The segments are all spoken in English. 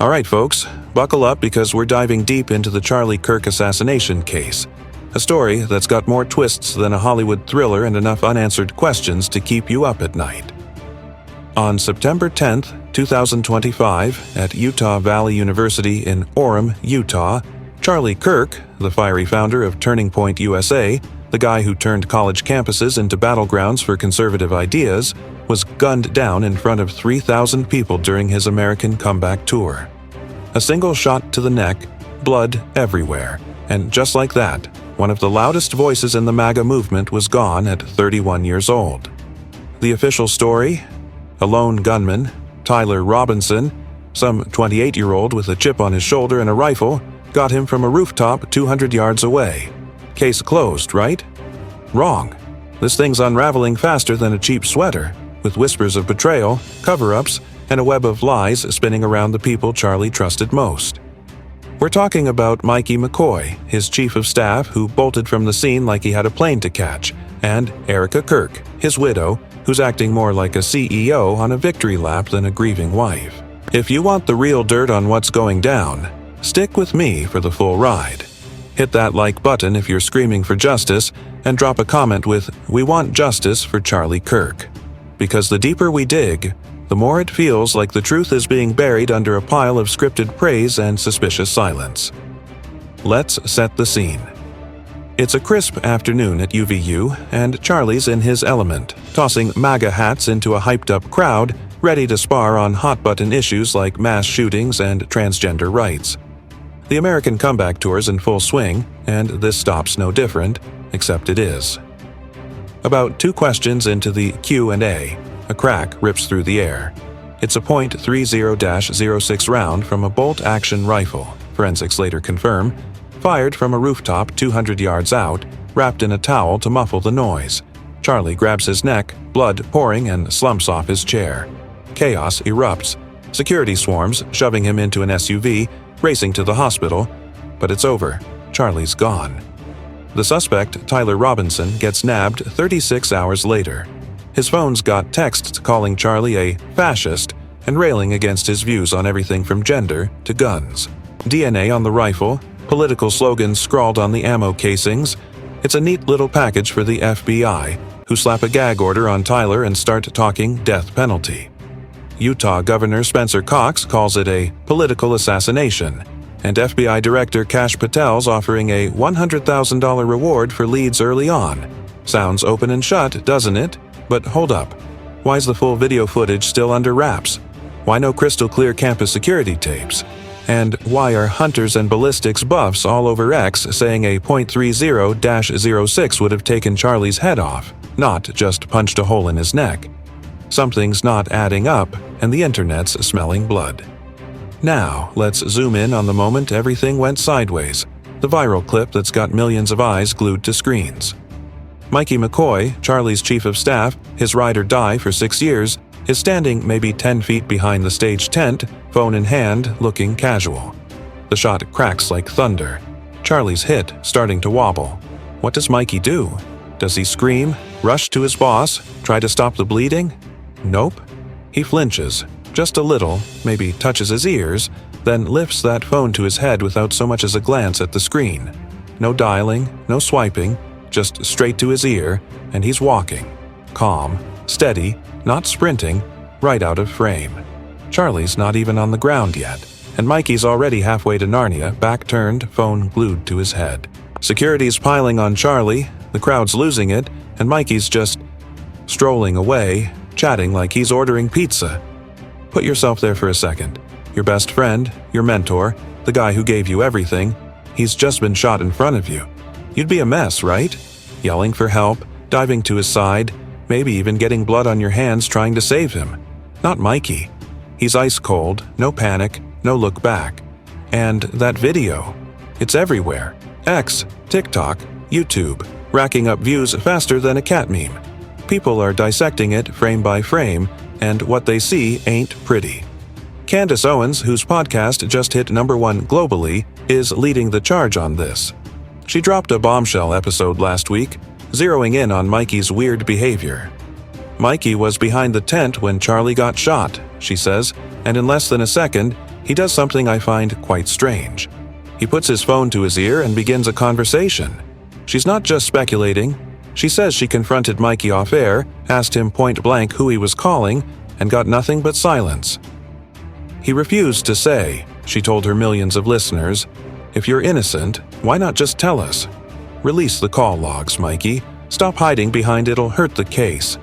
Alright folks, buckle up because we're diving deep into the Charlie Kirk assassination case. A story that's got more twists than a Hollywood thriller and enough unanswered questions to keep you up at night. On September 10th, 2025, at Utah Valley University in Orem, Utah, Charlie Kirk, the fiery founder of Turning Point USA, the guy who turned college campuses into battlegrounds for conservative ideas, was gunned down in front of 3,000 people during his American comeback tour. A single shot to the neck, blood everywhere, and just like that, one of the loudest voices in the MAGA movement was gone at 31 years old. The official story? A lone gunman, Tyler Robinson, some 28-year-old with a chip on his shoulder and a rifle, got him from a rooftop 200 yards away. Case closed, right? Wrong. This thing's unraveling faster than a cheap sweater, with whispers of betrayal, cover-ups, and a web of lies spinning around the people Charlie trusted most. We're talking about Mikey McCoy, his chief of staff who bolted from the scene like he had a plane to catch, and Erika Kirk, his widow, who's acting more like a CEO on a victory lap than a grieving wife. If you want the real dirt on what's going down, stick with me for the full ride. Hit that like button if you're screaming for justice, and drop a comment with "We want justice for Charlie Kirk." Because the deeper we dig, the more it feels like the truth is being buried under a pile of scripted praise and suspicious silence. Let's set the scene. It's a crisp afternoon at UVU, and Charlie's in his element, tossing MAGA hats into a hyped-up crowd, ready to spar on hot-button issues like mass shootings and transgender rights. The American comeback tour's in full swing, and this stop's no different, except it is. About 2 questions into the Q&A, a crack rips through the air. It's a .30-06 round from a bolt-action rifle, forensics later confirm, fired from a rooftop 200 yards out, wrapped in a towel to muffle the noise. Charlie grabs his neck, blood pouring, and slumps off his chair. Chaos erupts. Security swarms, shoving him into an SUV, racing to the hospital, but it's over. Charlie's gone. The suspect, Tyler Robinson, gets nabbed 36 hours later. His phone's got texts calling Charlie a fascist and railing against his views on everything from gender to guns. DNA on the rifle, political slogans scrawled on the ammo casings. It's a neat little package for the FBI, who slap a gag order on Tyler and start talking death penalty. Utah Governor Spencer Cox calls it a political assassination, and FBI Director Kash Patel's offering a $100,000 reward for leads early on. Sounds open and shut, doesn't it? But hold up. Why's the full video footage still under wraps? Why no crystal clear campus security tapes? And why are hunters and ballistics buffs all over X saying a .30-06 would have taken Charlie's head off, not just punched a hole in his neck? Something's not adding up, and the internet's smelling blood. Now, let's zoom in on the moment everything went sideways, the viral clip that's got millions of eyes glued to screens. Mikey McCoy, Charlie's chief of staff, his ride or die for 6 years, is standing maybe 10 feet behind the stage tent, phone in hand, looking casual. The shot cracks like thunder. Charlie's hit starting to wobble. What does Mikey do? Does he scream, rush to his boss, try to stop the bleeding? Nope. He flinches, just a little, maybe touches his ears, then lifts that phone to his head without so much as a glance at the screen. No dialing, no swiping, just straight to his ear, and he's walking. Calm, steady, not sprinting, right out of frame. Charlie's not even on the ground yet, and Mikey's already halfway to Narnia, back turned, phone glued to his head. Security's piling on Charlie, the crowd's losing it, and Mikey's just strolling away, chatting like he's ordering pizza. Put yourself there for a second. Your best friend, your mentor, the guy who gave you everything, he's just been shot in front of you. You'd be a mess, right? Yelling for help, diving to his side, maybe even getting blood on your hands trying to save him. Not Mikey. He's ice cold, no panic, no look back. And that video, it's everywhere. X, TikTok, YouTube, racking up views faster than a cat meme. People are dissecting it frame by frame, and what they see ain't pretty. Candace Owens, whose podcast just hit #1 globally, is leading the charge on this. She dropped a bombshell episode last week, zeroing in on Mikey's weird behavior. Mikey was behind the tent when Charlie got shot, she says, and in less than a second, He does something I find quite strange. He puts his phone to his ear and begins a conversation. She's not just speculating. She says she confronted Mikey off-air, asked him point-blank who he was calling, and got nothing but silence. He refused to say, she told her millions of listeners, "If you're innocent, why not just tell us? Release the call logs, Mikey. Stop hiding behind it'll hurt the case.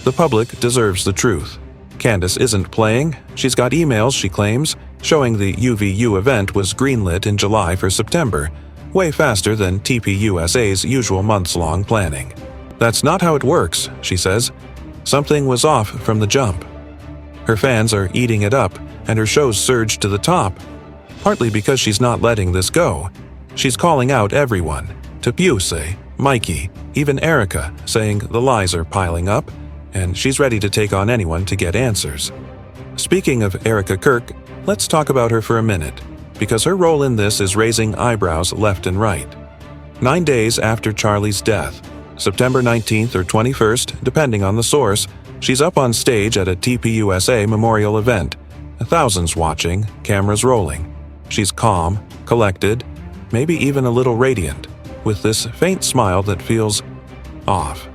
The public deserves the truth." Candace isn't playing. She's got emails, she claims, showing the UVU event was greenlit in July for September, way faster than TPUSA's usual months-long planning. That's not how it works, she says. Something was off from the jump. Her fans are eating it up, and her shows surge to the top, partly because she's not letting this go. She's calling out everyone, TPUSA, Mikey, even Erika, saying the lies are piling up, and she's ready to take on anyone to get answers. Speaking of Erika Kirk, let's talk about her for a minute, because her role in this is raising eyebrows left and right. 9 days after Charlie's death, September 19th or 21st, depending on the source, she's up on stage at a TPUSA memorial event. Thousands watching, cameras rolling. She's calm, collected, maybe even a little radiant, with this faint smile that feels off.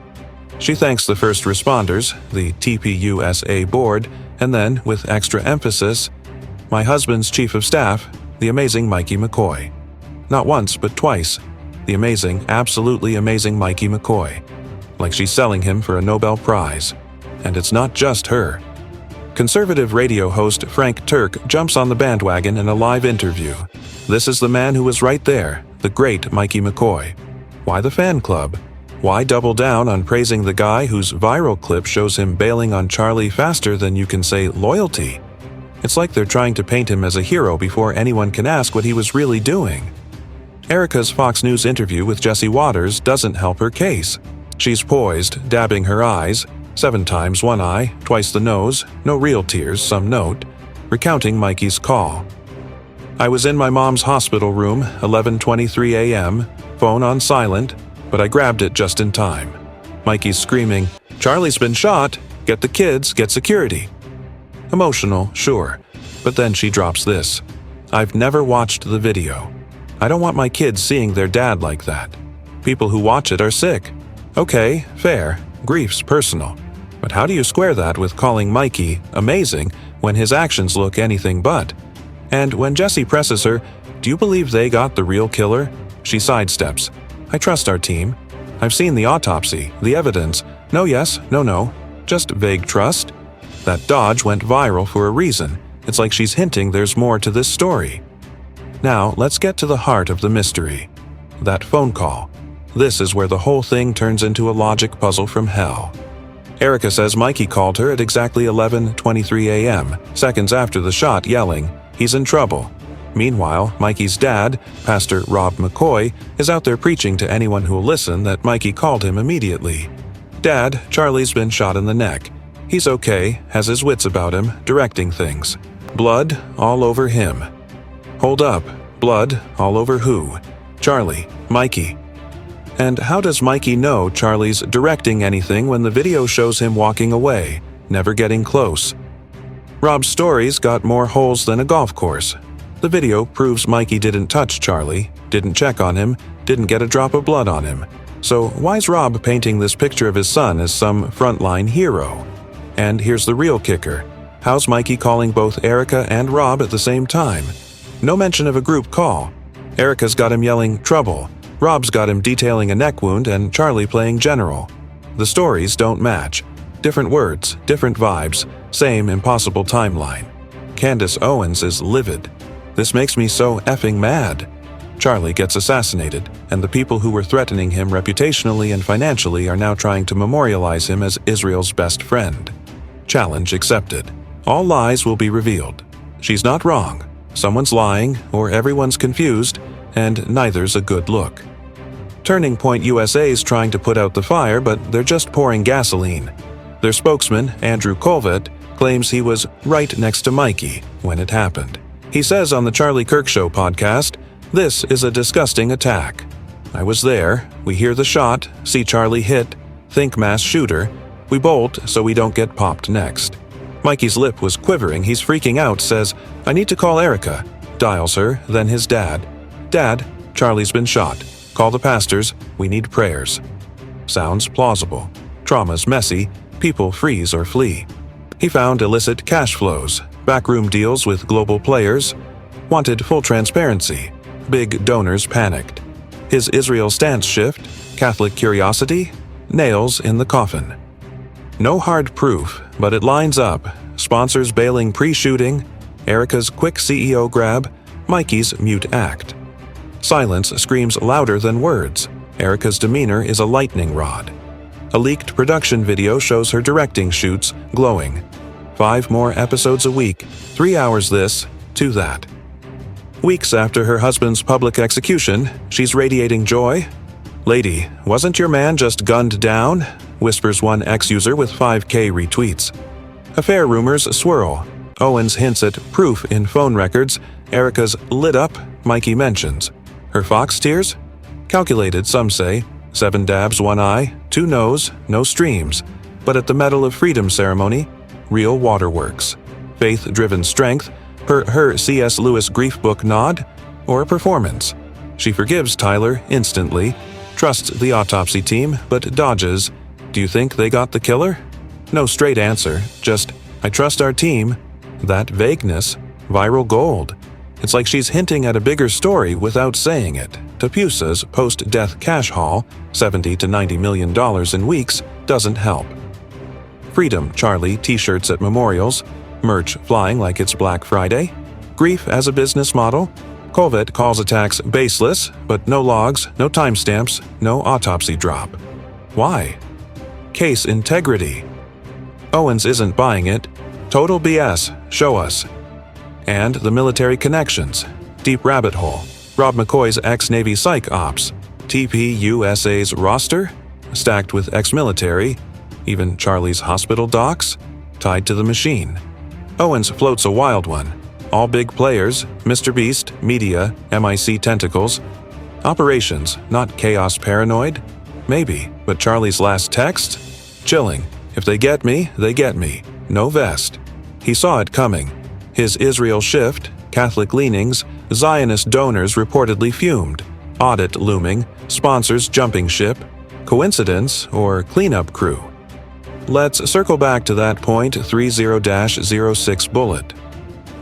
She thanks the first responders, the TPUSA board, and then, with extra emphasis, my husband's chief of staff, the amazing Mikey McCoy. Not once, but twice. The amazing, absolutely amazing Mikey McCoy. Like she's selling him for a Nobel Prize. And it's not just her. Conservative radio host Frank Turk jumps on the bandwagon in a live interview. This is the man who was right there, the great Mikey McCoy. Why the fan club? Why double down on praising the guy whose viral clip shows him bailing on Charlie faster than you can say loyalty? It's like they're trying to paint him as a hero before anyone can ask what he was really doing. Erika's Fox News interview with Jesse Waters doesn't help her case. She's poised, dabbing her eyes, 7 times one eye, twice the nose, no real tears, some note, recounting Mikey's call. I was in my mom's hospital room, 11:23 a.m., phone on silent, but I grabbed it just in time. Mikey's screaming, "Charlie's been shot! Get the kids, get security!" Emotional, sure, but then she drops this. I've never watched the video. I don't want my kids seeing their dad like that. People who watch it are sick. Okay, fair, grief's personal. But how do you square that with calling Mikey amazing when his actions look anything but? And when Jesse presses her, do you believe they got the real killer? She sidesteps. I trust our team. I've seen the autopsy, the evidence. No yes, no no. Just vague trust. That dodge went viral for a reason. It's like she's hinting there's more to this story. Now, let's get to the heart of the mystery. That phone call. This is where the whole thing turns into a logic puzzle from hell. Erika says Mikey called her at exactly 11:23 a.m., seconds after the shot, yelling, "He's in trouble." Meanwhile, Mikey's dad, Pastor Rob McCoy, is out there preaching to anyone who'll listen that Mikey called him immediately. "Dad, Charlie's been shot in the neck. He's okay, has his wits about him, directing things. Blood all over him." Hold up, blood all over who? Charlie, Mikey. And how does Mikey know Charlie's directing anything when the video shows him walking away, never getting close? Rob's story's got more holes than a golf course. The video proves Mikey didn't touch Charlie, didn't check on him, didn't get a drop of blood on him. So why's Rob painting this picture of his son as some frontline hero? And here's the real kicker. How's Mikey calling both Erika and Rob at the same time? No mention of a group call. Erika's got him yelling, "Trouble." Rob's got him detailing a neck wound and Charlie playing general. The stories don't match. Different words, different vibes, same impossible timeline. Candace Owens is livid. This makes me so effing mad. Charlie gets assassinated, and the people who were threatening him reputationally and financially are now trying to memorialize him as Israel's best friend. Challenge accepted. All lies will be revealed. She's not wrong. Someone's lying, or everyone's confused, and neither's a good look. Turning Point USA's trying to put out the fire, but they're just pouring gasoline. Their spokesman, Andrew Colvett, claims he was right next to Mikey when it happened. He says on the Charlie Kirk Show podcast, "This is a disgusting attack. I was there, we hear the shot, see Charlie hit, think mass shooter, we bolt so we don't get popped next." Mikey's lip was quivering. He's freaking out, says, "I need to call Erika." Dials her, then his dad. "Dad, Charlie's been shot. Call the pastors. We need prayers." Sounds plausible. Trauma's messy. People freeze or flee. He found illicit cash flows, backroom deals with global players, wanted full transparency. Big donors panicked. His Israel stance shift, Catholic curiosity, nails in the coffin. No hard proof, but it lines up. Sponsors bailing pre-shooting, Erika's quick CEO grab, Mikey's mute act. Silence screams louder than words. Erika's demeanor is a lightning rod. A leaked production video shows her directing shoots, glowing. 5 more episodes a week, 3 hours this, 2 that. Weeks after her husband's public execution, she's radiating joy. "Lady, wasn't your man just gunned down?" whispers one ex-user with 5K retweets. Affair rumors swirl. Owens hints at proof in phone records. Erika's lit up, Mikey mentions. Her fox tears? Calculated, some say. 7 dabs, 1 eye, 2 no's, no streams. But at the Medal of Freedom ceremony, real waterworks. Faith-driven strength, her C.S. Lewis grief book nod, or a performance. She forgives Tyler instantly, trusts the autopsy team, but dodges. Do you think they got the killer? No straight answer, just, I trust our team. That vagueness, viral gold. It's like she's hinting at a bigger story without saying it. TPUSA's post-death cash haul, $70 to $90 million in weeks, doesn't help. Freedom Charlie t-shirts at memorials, merch flying like it's Black Friday, grief as a business model. Colvett calls attacks baseless, but no logs, no timestamps, no autopsy drop. Why? Case integrity. Owens isn't buying it. Total BS, show us. And the military connections. Deep rabbit hole. Rob McCoy's ex-Navy psych ops. TPUSA's roster? Stacked with ex-military. Even Charlie's hospital docs? Tied to the machine. Owens floats a wild one. All big players, Mr. Beast, media, MIC tentacles. Operations, not chaos paranoid? Maybe, but Charlie's last text? Chilling. If they get me, they get me. No vest. He saw it coming. His Israel shift, Catholic leanings, Zionist donors reportedly fumed. Audit looming, sponsors jumping ship. Coincidence or cleanup crew? Let's circle back to that point 30-06 bullet.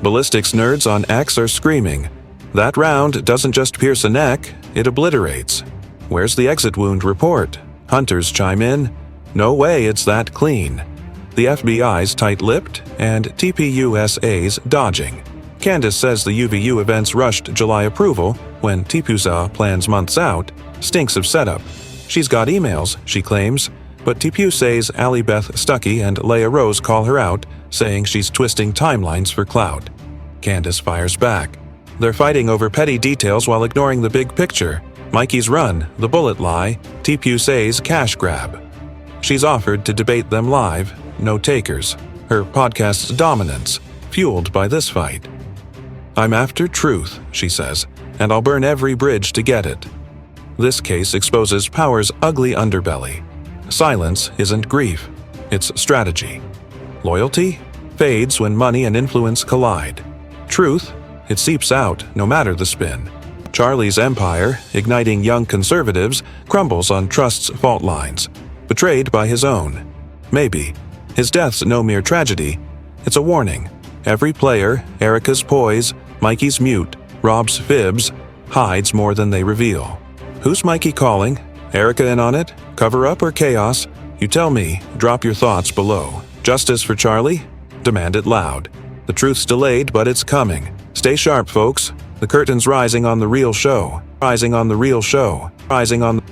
Ballistics nerds on X are screaming. That round doesn't just pierce a neck, it obliterates. Where's the exit wound report? Hunters chime in. No way it's that clean. The FBI's tight-lipped and TPUSA's dodging. Candace says the UVU event's rushed July approval when TPUSA plans months out, stinks of setup. She's got emails, she claims, but TPUSA's Allie Beth Stuckey and Leah Rose call her out, saying she's twisting timelines for clout. Candace fires back. They're fighting over petty details while ignoring the big picture. Mikey's run, the bullet lie, TPUSA's cash grab. She's offered to debate them live, no takers. Her podcast's dominance, fueled by this fight. I'm after truth, she says, and I'll burn every bridge to get it. This case exposes power's ugly underbelly. Silence isn't grief, it's strategy. Loyalty fades when money and influence collide. Truth, it seeps out no matter the spin. Charlie's empire, igniting young conservatives, crumbles on trust's fault lines. Betrayed by his own. Maybe. His death's no mere tragedy. It's a warning. Every player, Erika's poise, Mikey's mute, Rob's fibs, hides more than they reveal. Who's Mikey calling? Erika in on it? Cover up or chaos? You tell me. Drop your thoughts below. Justice for Charlie? Demand it loud. The truth's delayed, but it's coming. Stay sharp, folks. The curtain's rising on the real show. Rising on the real show. Rising on the...